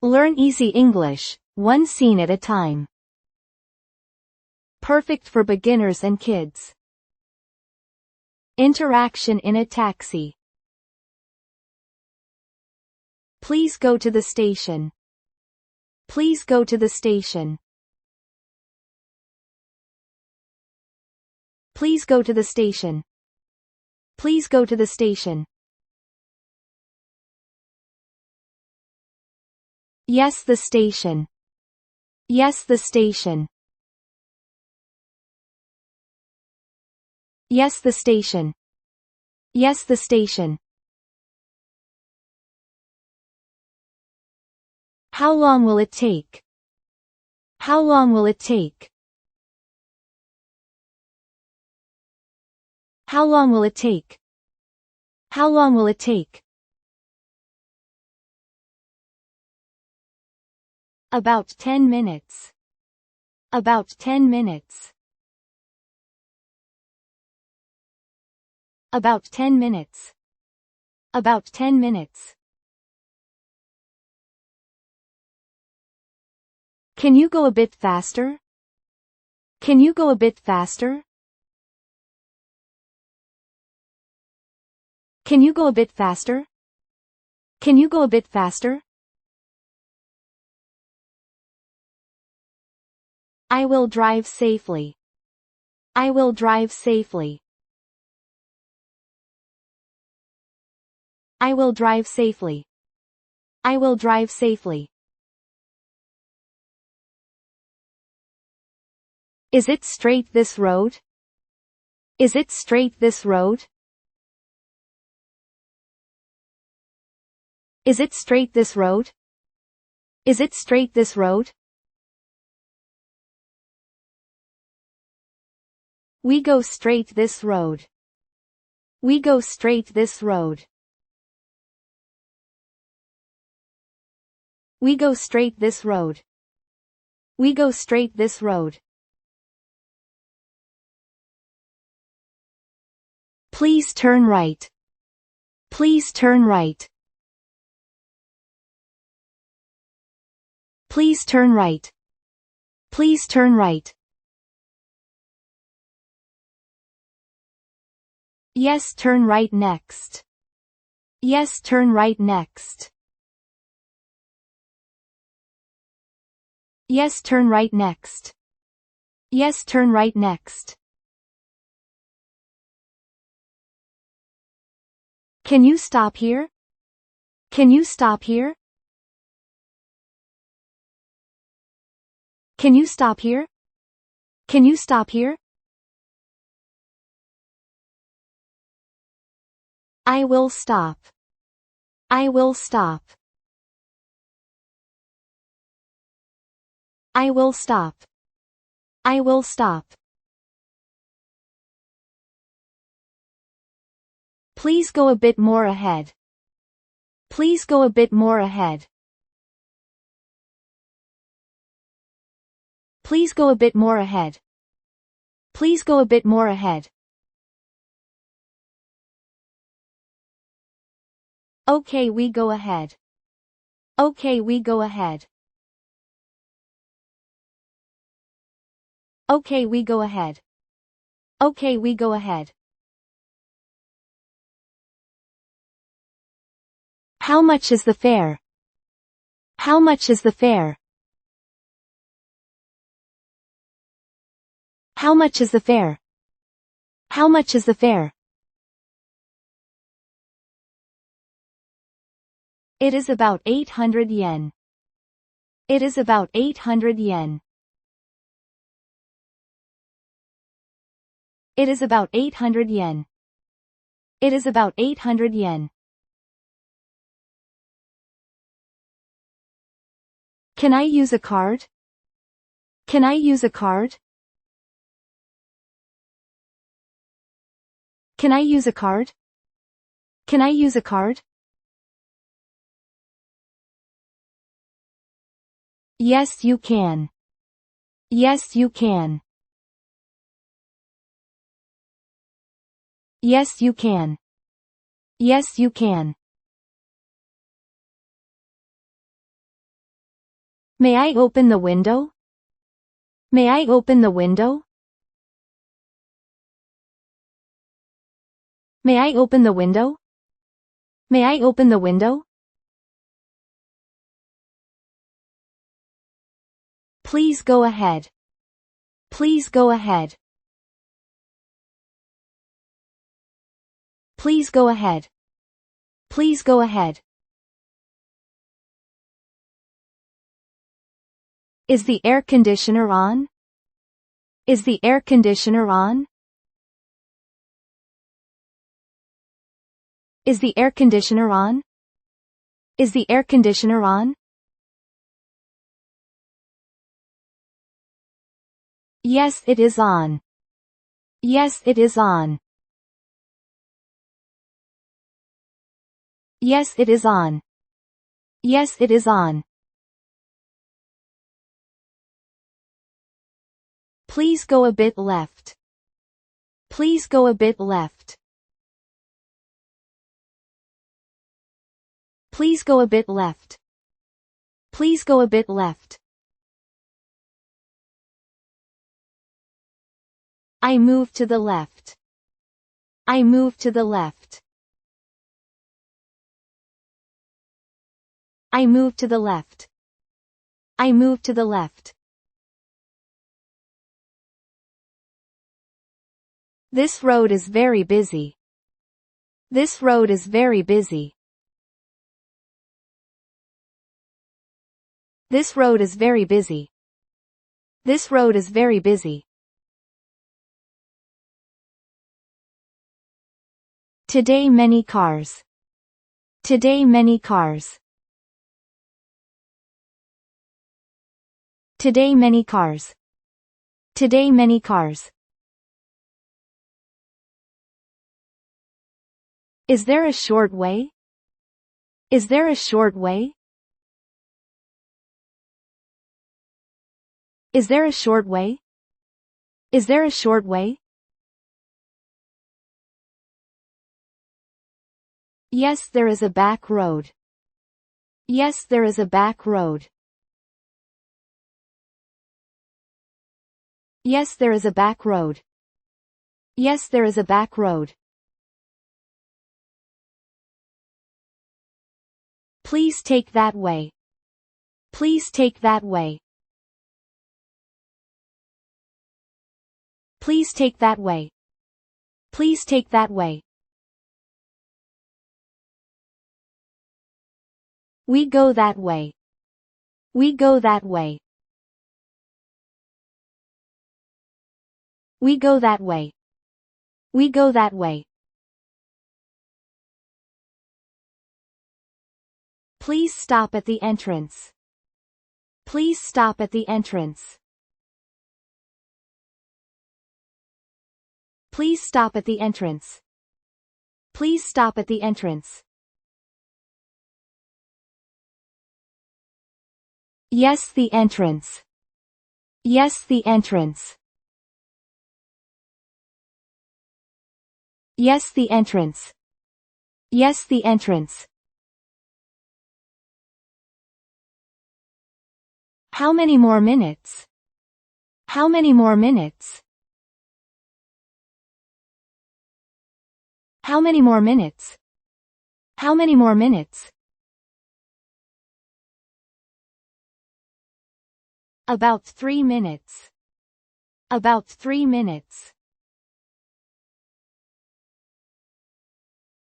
Learn easy English, one scene at a time. Perfect for beginners and kids. Interaction in a taxi. Please go to the station. Please go to the station. Please go to the station. Please go to the station. Yes, the station. Yes, the station. Yes, the station. Yes, the station. How long will it take? How long will it take? How long will it take? How long will it take? About 10 minutes. About 10 minutes. About 10 minutes. About 10 minutes. Can you go a bit faster? Can you go a bit faster? Can you go a bit faster? Can you go a bit faster? I will drive safely. I will drive safely. I will drive safely. I will drive safely. Is it straight this road? Is it straight this road? Is it straight this road? Is it straight this road? We go straight this road. We go straight this road. We go straight this road. We go straight this road. Please turn right. Please turn right. Please turn right. Please turn right. Yes, turn right next. Yes, turn right next. Yes, turn right next. Yes, turn right next. Can you stop here? Can you stop here? Can you stop here? Can you stop here? I will stop. I will stop. I will stop. I will stop. Please go a bit more ahead. Please go a bit more ahead. Please go a bit more ahead. Please go a bit more ahead. Okay, we go ahead. Okay, we go ahead. Okay, we go ahead. Okay, we go ahead. How much is the fare? How much is the fare? How much is the fare? How much is the fare? It is about 800 yen. It is about 800 yen. It is about 800 yen. It is about 800 yen. Can I use a card? Can I use a card? Can I use a card? Can I use a card? Yes, you can. Yes, you can. Yes, you can. Yes, you can. May I open the window? May I open the window? May I open the window? May I open the window? Please go ahead. Please go ahead. Please go ahead. Please go ahead. Is the air conditioner on? Is the air conditioner on? Is the air conditioner on? Is the air conditioner on? Yes, it is on. Yes, it is on. Yes, it is on. Yes, it is on. Please go a bit left. Please go a bit left. Please go a bit left. Please go a bit left. I move to the left. I move to the left. I move to the left. I move to the left. This road is very busy. This road is very busy. This road is very busy. This road is very busy. Today many cars. Today many cars. Today many cars. Today many cars. Is there a short way? Is there a short way? Is there a short way? Is there a short way? Yes, there is a back road. Yes, there is a back road. Yes, there is a back road. Yes, there is a back road. Please take that way. Please take that way. Please take that way. Please take that way. We go that way. We go that way. We go that way. We go that way. Please stop at the entrance. Please stop at the entrance. Please stop at the entrance. Please stop at the entrance. Yes, the entrance. Yes, the entrance. Yes, the entrance. Yes, the entrance. How many more minutes? How many more minutes? How many more minutes? How many more minutes? About 3 minutes. About 3 minutes.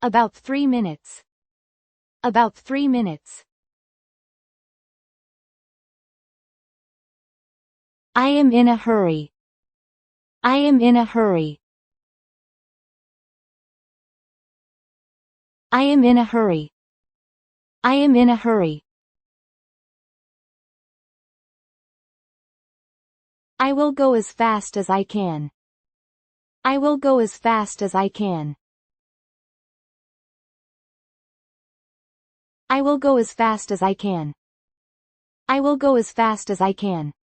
About 3 minutes. About 3 minutes. I am in a hurry. I am in a hurry. I am in a hurry. I am in a hurry. I will go as fast as I can. I will go as fast as I can. I will go as fast as I can. I will go as fast as I can.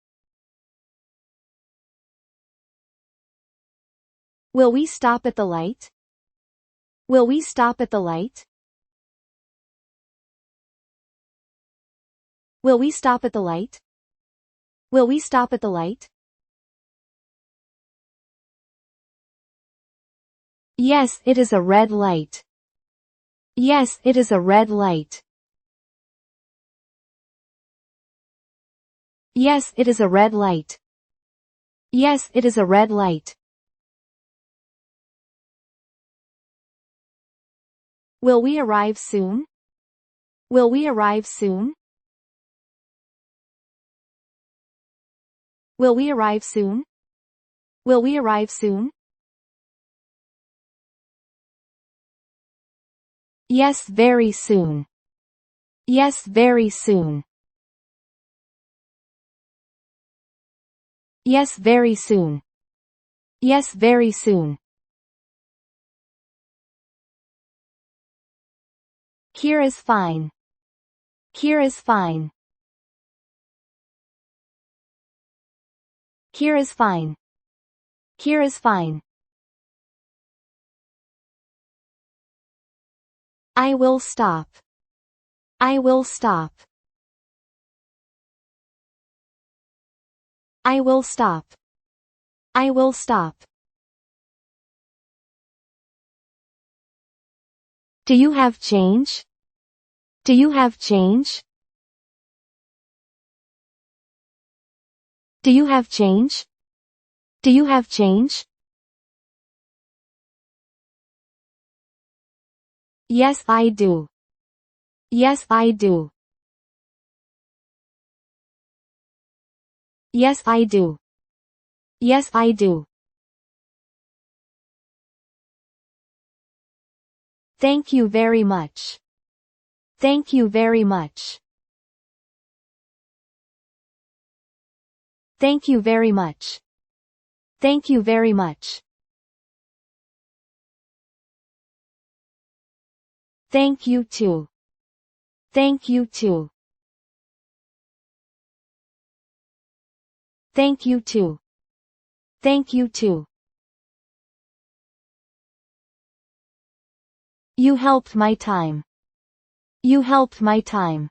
Will we stop at the light? Will we stop at the light? Will we stop at the light? Will we stop at the light? Yes, it is a red light. Yes, it is a red light. Yes, it is a red light. Yes, it is a red light. Will we arrive soon? Will we arrive soon? Will we arrive soon? Will we arrive soon? Yes, very soon. Yes, very soon. Yes, very soon. Yes, very soon. Here is fine. Here is fine. Here is fine. Here is fine. I will stop. I will stop. I will stop. I will stop. Do you have change? Do you have change? Do you have change? Do you have change? Yes, I do. Yes, I do. Yes, I do. Yes, I do. Thank you very much. Thank you very much. Thank you very much. Thank you very much. Thank you too. Thank you too. Thank you too. Thank you too. You helped my time. You helped my time.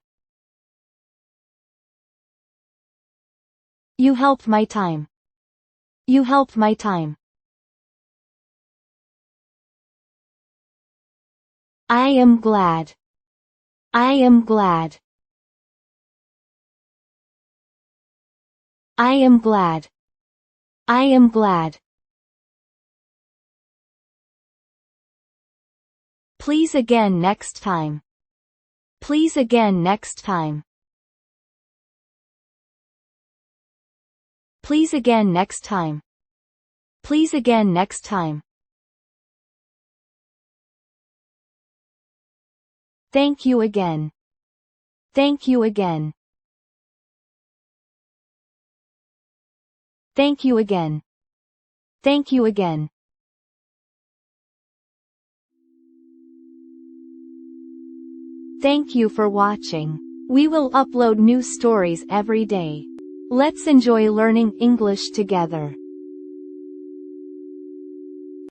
You helped my time. You helped my time. I am glad. I am glad. I am glad. I am glad. Please again next time. Please again next time. Please again next time. Please again next time. Thank you again. Thank you again. Thank you again. Thank you again. Thank you for watching. We will upload new stories every day. Let's enjoy learning English together.